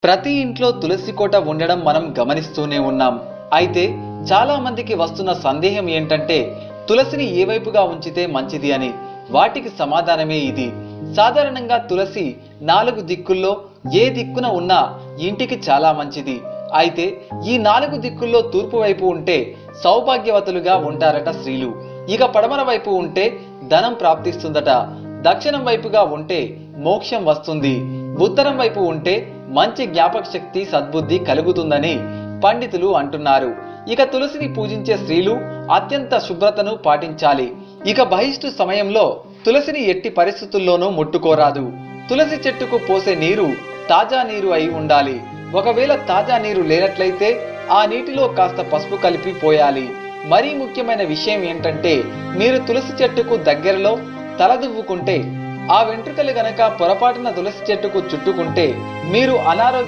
ప్రతి ఇంట్లో తులసి కోట ఉండడం మనం గమనిస్తూనే ఉన్నాం. అయితే చాలా మందికి వస్తున్న సందేహం ఏంటంటే తులసిని ఏ వైపుగా ఉంచితే మంచిది అని. వాటికి సమాధానమే ఇది. సాధారణంగా తులసి 4 దిక్కుల్లో ఏ దిక్కున ఉన్నా ఇంటికి చాలా మంచిది. అయితే ఈ 4 దిక్కుల్లో తూర్పు వైపు ఉంటే సౌభాగ్యవతులుగా ఉంటారట స్త్రీలు. ఇక పడమర వైపు ఉంటే ధనం ప్రాప్తిస్తుందట. దక్షిణం వైపుగా ఉంటే మోక్షం వస్తుంది. ఉత్తరం వైపు ఉంటే మంచి జ్ఞాపక శక్తి, సద్బుద్ధి కలుగుతుందని పండితులు అంటున్నారు. ఇక తులసిని పూజించే స్త్రీలు అత్యంత శుభ్రతను పాటించాలి. ఇక బహిష్టు సమయంలో తులసిని ఎట్టి పరిస్థితుల్లోనూ ముట్టుకోరాదు. తులసి చెట్టుకు పోసే నీరు తాజా నీరు అయి ఉండాలి. ఒకవేళ తాజా నీరు లేనట్లయితే ఆ నీటిలో కాస్త పసుపు కలిపి పోయాలి. మరీ ముఖ్యమైన విషయం ఏంటంటే మీరు తులసి చెట్టుకు దగ్గరలో తలదువ్వుకుంటే ఆ వెంట్రుకలు గనక పొరపాటున తులసి చెట్టుకు చుట్టుకుంటే మీరు అనారోగ్య